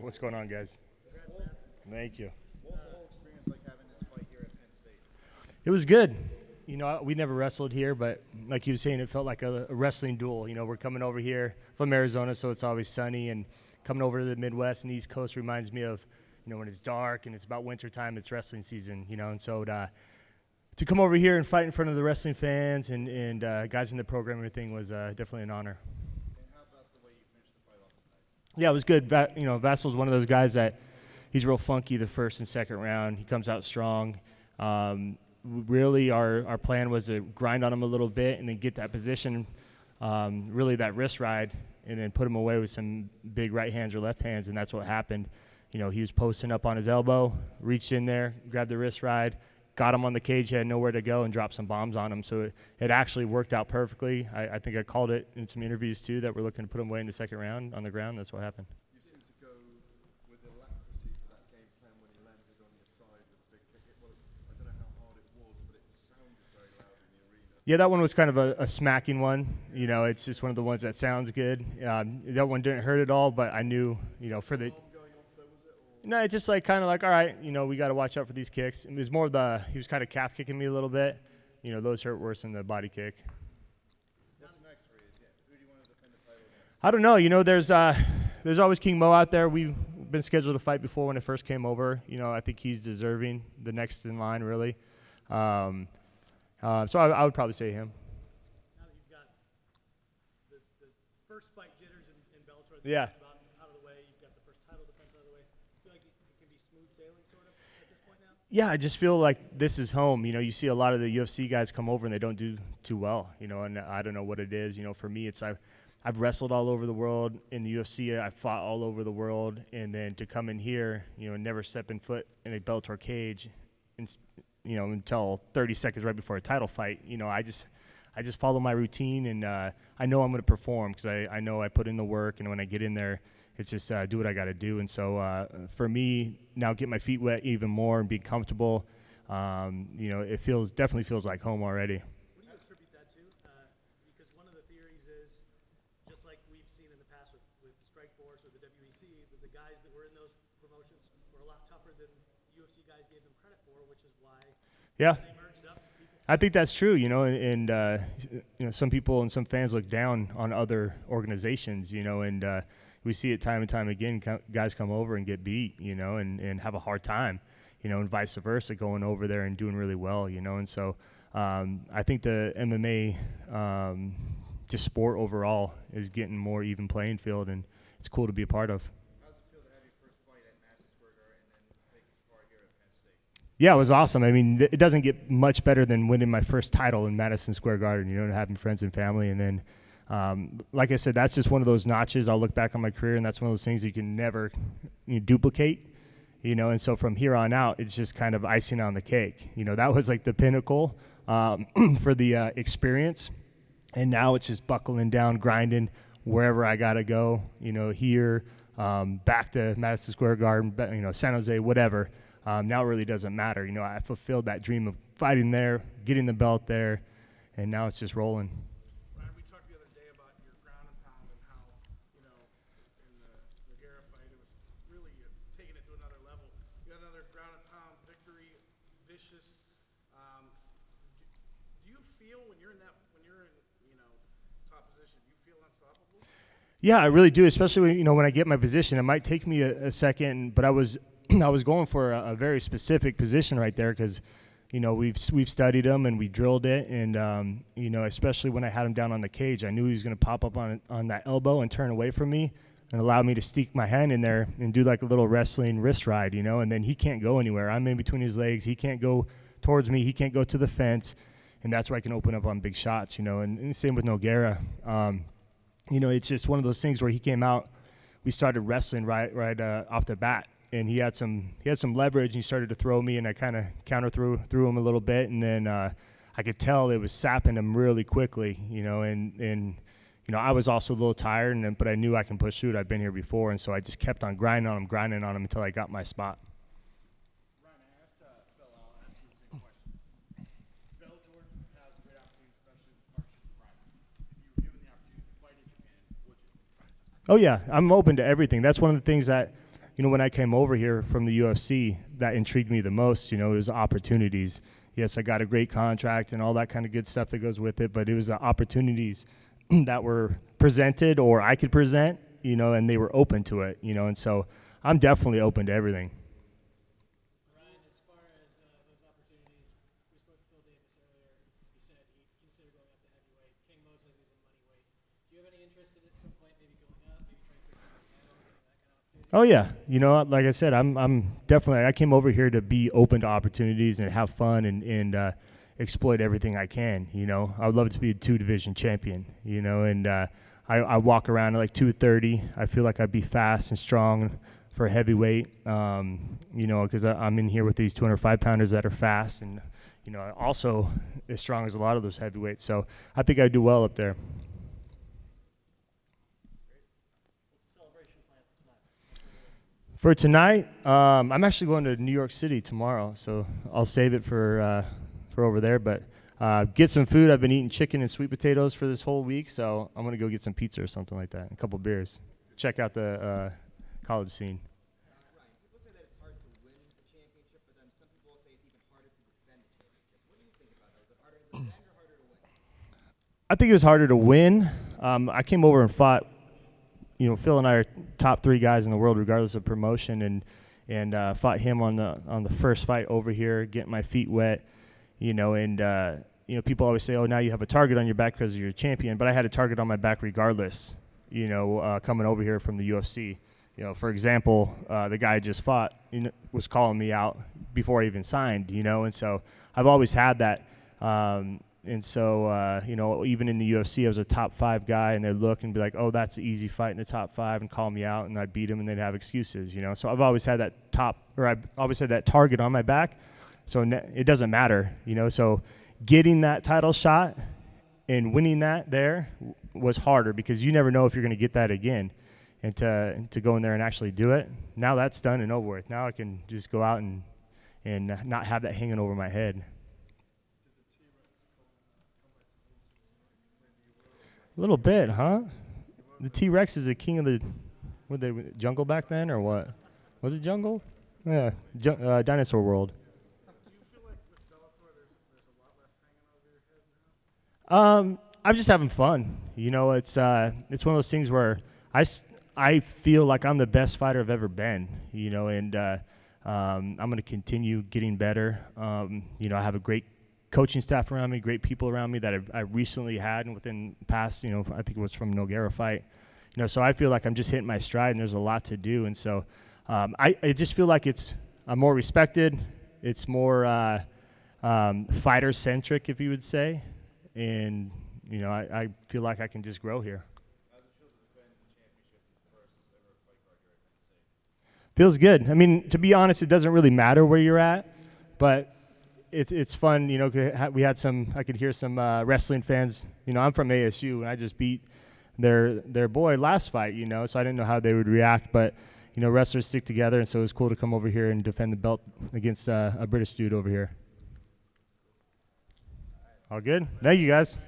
What's going on, guys? Thank you. What was the whole experience like having this fight here at Penn State? It was good. We never wrestled here, but like you were saying, it felt like a wrestling duel. We're coming over here from Arizona, so it's always sunny, and coming over to the Midwest and East Coast reminds me of, when it's dark and it's about winter time, it's wrestling season, and so to come over here and fight in front of the wrestling fans and guys in the program and everything was definitely an honor. And how about the way you finished the fight off tonight? Yeah, it was good. Vassell's one of those guys that he's real funky the first and second round. He comes out strong. Really, our plan was to grind on him a little bit and then get that position, really that wrist ride, and then put him away with some big right hands or left hands, and that's what happened. He was posting up on his elbow, reached in there, grabbed the wrist ride, got him on the cage, had nowhere to go, and dropped some bombs on him. So it actually worked out perfectly. I think I called it in some interviews, too, that we're looking to put him away in the second round on the ground. That's what happened. You seem to go with alacrity for that game plan when he landed on your side with a big kick. Well, I don't know how hard it was, but it sounded very loud in the arena. Yeah, that one was kind of a smacking one. It's just one of the ones that sounds good. That one didn't hurt at all, but I knew, for the – no, it's just all right, we got to watch out for these kicks. It was more he was kind of calf kicking me a little bit. Those hurt worse than the body kick. What's next for you? Who do you want to defend the title against? I don't know. There's always King Mo out there. We've been scheduled to fight before when it first came over. I think he's deserving the next in line, really. So I would probably say him. Now that you've got the first fight jitters in Bellator, Yeah. out of the way, you've got the first title defense out of the way. Feel like it can be smooth sailing sort of at this point now? Yeah, I just feel like this is home. You see a lot of the UFC guys come over and they don't do too well, and I don't know what it is. For me, it's I've wrestled all over the world. In the UFC, I've fought all over the world, and then to come in here, never stepping foot in a Bellator cage, until 30 seconds right before a title fight. I just follow my routine, and I know I'm going to perform because I know I put in the work, and when I get in there, it's just do what I got to do. And so for me, now get my feet wet even more and be comfortable, it definitely feels like home already. What do you attribute that to? Because one of the theories is, just like we've seen in the past with Strikeforce or the WEC, that the guys that were in those promotions were a lot tougher than UFC guys gave them credit for, which is why Yeah. they merged up. I think that's true, and some people and some fans look down on other organizations, and we see it time and time again. Guys come over and get beat, and have a hard time, and vice versa, going over there and doing really well, and so I think the MMA, just sport overall, is getting more even playing field, and it's cool to be a part of. How does it feel to have your first fight at Madison Square Garden and then take it far here at Penn State? Yeah, it was awesome. I mean, it doesn't get much better than winning my first title in Madison Square Garden, and having friends and family. And then, like I said, that's just one of those notches. I'll look back on my career, and that's one of those things you can never duplicate, And so from here on out, it's just kind of icing on the cake. That was like the pinnacle for the experience. And now it's just buckling down, grinding wherever I got to go, here, back to Madison Square Garden, San Jose, whatever. Now it really doesn't matter. I fulfilled that dream of fighting there, getting the belt there, and now it's just rolling. Ryan, we talked the other day about your ground and pound and how, in the Guerra fight, it was really taking it to another level. You got another ground and pound victory, vicious. Do you feel when you're in top position, do you feel unstoppable? Yeah, I really do, especially when I get my position. It might take me a second, but I was going for a very specific position right there because, we've studied him and we drilled it, and especially when I had him down on the cage, I knew he was going to pop up on that elbow and turn away from me and allow me to stick my hand in there and do like a little wrestling wrist ride, and then he can't go anywhere. I'm in between his legs. He can't go towards me. He can't go to the fence, and that's where I can open up on big shots, and same with Nogueira. It's just one of those things where he came out, we started wrestling right off the bat. And he had some leverage, and he started to throw me, and I kind of counter threw him a little bit, and then I could tell it was sapping him really quickly, and I was also a little tired, but I knew I can push through it. I've been here before, and so I just kept on grinding on him until I got my spot. Ryan, I asked Phil, I'll ask you the same question. Bellator has a great opportunity, especially with the partnership with Bryson. If you were given the opportunity to fight in Japan, would you? Oh, yeah, I'm open to everything. That's one of the things that – when I came over here from the UFC, that intrigued me the most. It was opportunities. Yes, I got a great contract and all that kind of good stuff that goes with it, but it was the opportunities that were presented or I could present, and they were open to it, and so I'm definitely open to everything. Ryan, as far as those opportunities, we spoke to Phil Davis earlier. He said he'd consider going up to heavyweight. King Mo says he's in money weight. Do you have any interest in at some point maybe going up, maybe fighting for a second title, getting that kind of opportunity? Oh yeah, like I said, I'm definitely. I came over here to be open to opportunities and have fun and exploit everything I can. I would love to be a 2-division champion. And I walk around at like 230. I feel like I'd be fast and strong for heavyweight. Because I'm in here with these 205 pounders that are fast and also as strong as a lot of those heavyweights. So I think I'd do well up there. For tonight, I'm actually going to New York City tomorrow, so I'll save it for over there. But get some food. I've been eating chicken and sweet potatoes for this whole week, so I'm going to go get some pizza or something like that, and a couple beers. Check out the college scene. Ryan, people say that it's hard to win the championship, but then some people say it's even harder to defend the championship. What do you think about that? Is it harder to defend or harder to win? I think it was harder to win. I came over and fought. Phil and I are top 3 guys in the world, regardless of promotion, and fought him on the first fight over here, getting my feet wet, people always say, oh, now you have a target on your back because you're a champion, but I had a target on my back regardless, coming over here from the UFC. For example, the guy I just fought was calling me out before I even signed, and so I've always had that. And so, even in the UFC, I was a top 5 guy, and they'd look and be like, oh, that's an easy fight in the top 5, and call me out, and I'd beat them, and they'd have excuses, So I've always had that I've always had that target on my back, so it doesn't matter, So getting that title shot and winning that there was harder because you never know if you're going to get that again. And to go in there and actually do it, now that's done and over with. Now I can just go out and not have that hanging over my head. A little bit, huh? The T-Rex is the king of the jungle back then, or what? Was it jungle? Yeah, dinosaur world. Do you feel like with Bellator there's a lot less hanging over your head now? I'm just having fun. It's one of those things where I feel like I'm the best fighter I've ever been. And I'm going to continue getting better. I have a great coaching staff around me, great people around me that I recently had, and within past, I think it was from Nogueira fight, so I feel like I'm just hitting my stride, and there's a lot to do, and so I just feel like I'm more respected, it's more fighter centric, if you would say, and I feel like I can just grow here. How does it feel to defend the championship in the first ever fight card you're at Penn State? Feels good. I mean, to be honest, it doesn't really matter where you're at, but it's fun, we had I could hear some wrestling fans, I'm from ASU, and I just beat their boy last fight, so I didn't know how they would react, but, wrestlers stick together, and so it was cool to come over here and defend the belt against a British dude over here. All good? Thank you, guys.